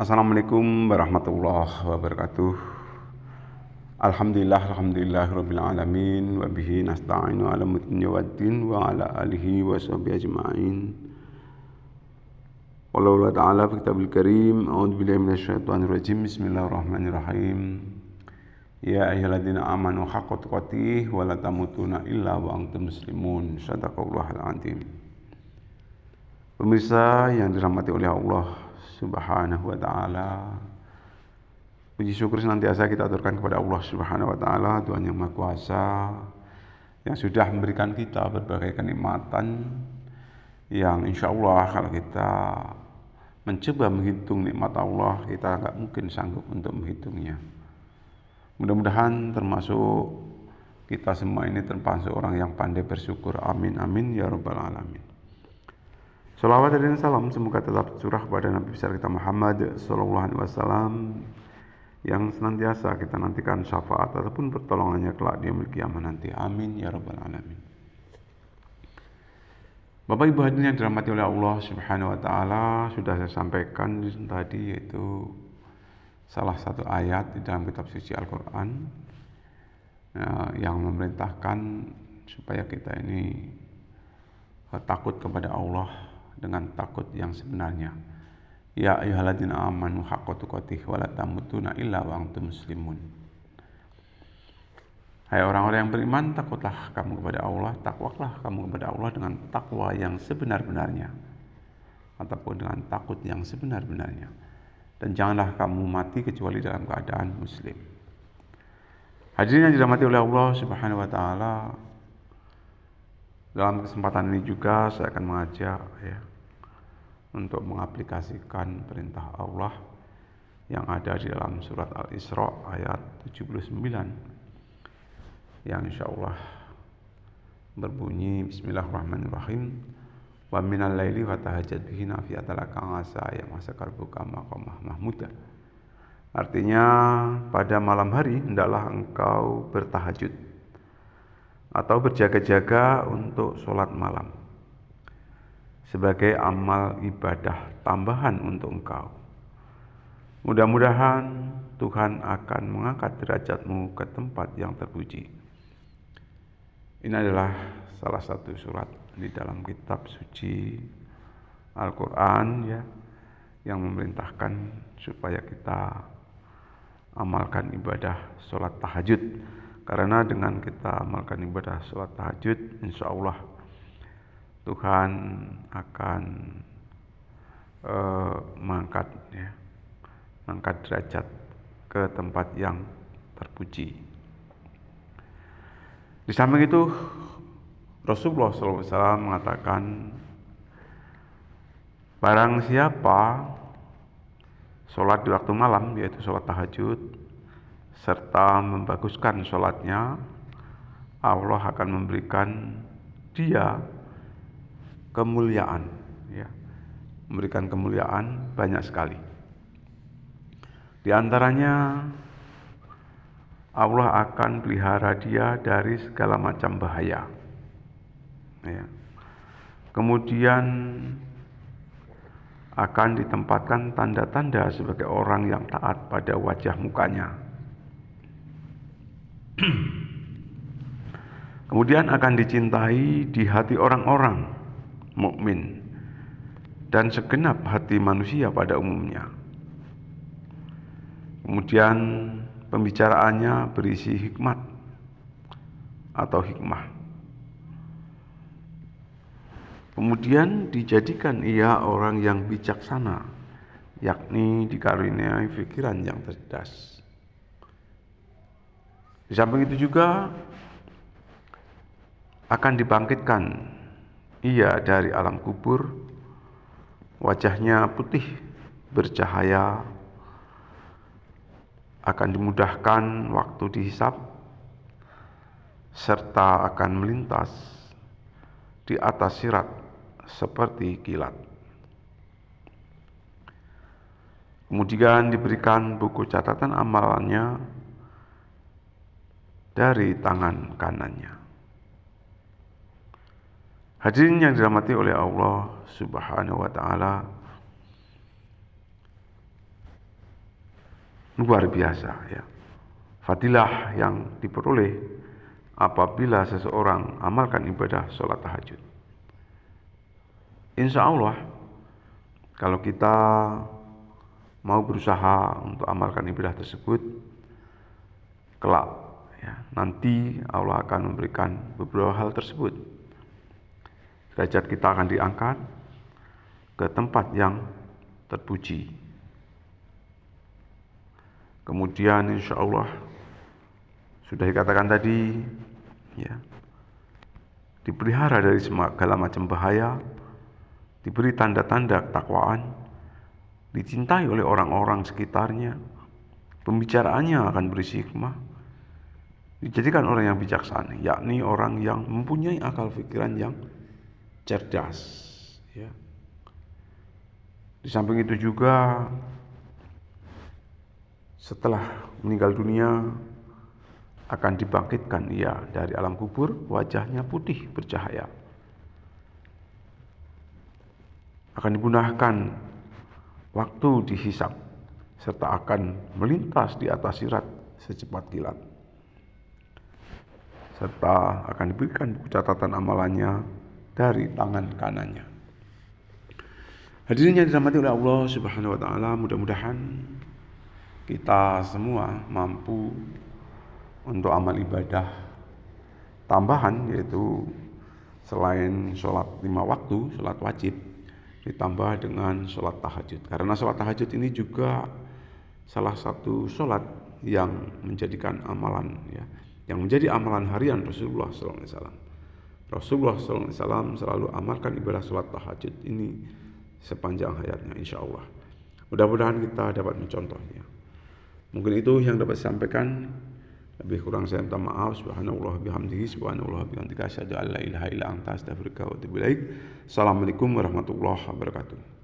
Assalamualaikum warahmatullahi wabarakatuh. Alhamdulillahirabbil alamin wa bihi nasta'inu ala mutni waddin wa ala alihi wa sahbihi ajma'in. Qala ta'ala fi kitabil karim, a'udzu billahi minasyaitonir rajim. Bismillahirrahmanirrahim. Ya ayyuhalladzina amanu haqqa tuqatih wa la tamutunna illa wa antum muslimun. Shadaqallahul azim. Pemirsa yang dirahmati oleh Allah Subhanahu wa taala. Puji syukur senantiasa kita aturkan kepada Allah Subhanahu wa taala, Tuhan yang Maha Kuasa, yang sudah memberikan kita berbagai kenikmatan yang insya Allah kalau kita mencoba menghitung nikmat Allah, kita nggak mungkin sanggup untuk menghitungnya. Mudah-mudahan termasuk kita semua ini termasuk orang yang pandai bersyukur. Amin amin ya rabbal alamin. Salawat dan salam semoga tetap tercurah kepada Nabi besar kita Muhammad sallallahu alaihi wasallam yang senantiasa kita nantikan syafaat ataupun pertolongannya kelak di yaumil qiyamah nanti. Amin ya rabbal alamin. Bapak Ibu hadirin yang dirahmati oleh Allah Subhanahu wa taala, sudah saya sampaikan tadi, yaitu salah satu ayat di dalam kitab suci Al-Qur'an yang memerintahkan supaya kita ini takut kepada Allah dengan takut yang sebenarnya. Ya ayyuhalladzina amanu haqqa tuqatih wa la tamutunna illa wa antum muslimun. Hai orang-orang yang beriman, takutlah kamu kepada Allah, takwalah kamu kepada Allah dengan takwa yang sebenar-benarnya, ataupun dengan takut yang sebenar-benarnya. Dan janganlah kamu mati kecuali dalam keadaan muslim. Hadirin yang dirahmati oleh Allah Subhanahu wa taala, dalam kesempatan ini juga saya akan mengajak untuk mengaplikasikan perintah Allah yang ada di dalam surat Al-Isra ayat 79 yang insyaallah berbunyi bismillahirrahmanirrahim wa minal laili fatahajjat bihi nafilatan laka asa ya masakarbika maqamah mahmuda. Artinya pada malam hari hendaklah engkau bertahajud atau berjaga-jaga untuk sholat malam sebagai amal ibadah tambahan untuk engkau. Mudah-mudahan Tuhan akan mengangkat derajatmu ke tempat yang terpuji. Ini adalah salah satu surat di dalam kitab suci Al-Quran yang memerintahkan supaya kita amalkan ibadah sholat tahajud. Karena dengan kita amalkan ibadah sholat tahajud, insya Allah Tuhan akan mengangkat derajat ke tempat yang terpuji. Di samping itu Rasulullah SAW mengatakan, barang siapa sholat di waktu malam, yaitu sholat tahajud, serta membaguskan sholatnya, Allah akan memberikan dia kemuliaan, memberikan kemuliaan banyak sekali. Di antaranya Allah akan pelihara dia dari segala macam bahaya. Kemudian akan ditempatkan tanda-tanda sebagai orang yang taat pada wajah mukanya. Kemudian akan dicintai di hati orang-orang mukmin dan segenap hati manusia pada umumnya. Kemudian pembicaraannya berisi hikmat atau hikmah. Kemudian dijadikan ia orang yang bijaksana, yakni dikaruniai pikiran yang cerdas. Di samping itu juga akan dibangkitkan ia dari alam kubur, wajahnya putih bercahaya, akan dimudahkan waktu dihisab, serta akan melintas di atas sirat seperti kilat. Kemudian diberikan buku catatan amalannya dari tangan kanannya. Hadirin yang dirahmati oleh Allah Subhanahu wa taala, luar biasa ya. Fadilah yang diperoleh apabila seseorang amalkan ibadah sholat tahajud. Insya Allah kalau kita mau berusaha untuk amalkan ibadah tersebut, kelak ya, nanti Allah akan memberikan beberapa hal tersebut. Derajat kita akan diangkat ke tempat yang terpuji. Kemudian insya Allah sudah dikatakan tadi ya, dipelihara dari segala macam bahaya, diberi tanda-tanda ketakwaan, dicintai oleh orang-orang sekitarnya, pembicaraannya akan berisi hikmah, dijadikan orang yang bijaksana, yakni orang yang mempunyai akal pikiran yang cerdas ya. Di samping itu juga setelah meninggal dunia akan dibangkitkan ia dari alam kubur, wajahnya putih bercahaya, akan digunakan waktu dihisab, serta akan melintas di atas sirat secepat kilat, serta akan diberikan buku catatan amalannya dari tangan kanannya. Hadirin yang dirahmati oleh Allah Subhanahu wa taala, mudah-mudahan kita semua mampu untuk amal ibadah tambahan, yaitu selain sholat 5 waktu, sholat wajib, ditambah dengan sholat tahajud. Karena sholat tahajud ini juga salah satu sholat yang menjadikan amalan ya, yang menjadi amalan harian Rasulullah SAW. Rasulullah SAW selalu amalkan ibadah sholat tahajud ini sepanjang hayatnya, insya Allah. Mudah-mudahan kita dapat mencontohnya. Mungkin itu yang dapat disampaikan. Lebih kurang saya minta maaf. Subhanallah bihamdihi, subhanallah bihamdika, asyhadu an la ilaha illa anta, astaghfiruka wa atubu ilaik. Assalamualaikum warahmatullahi wabarakatuh.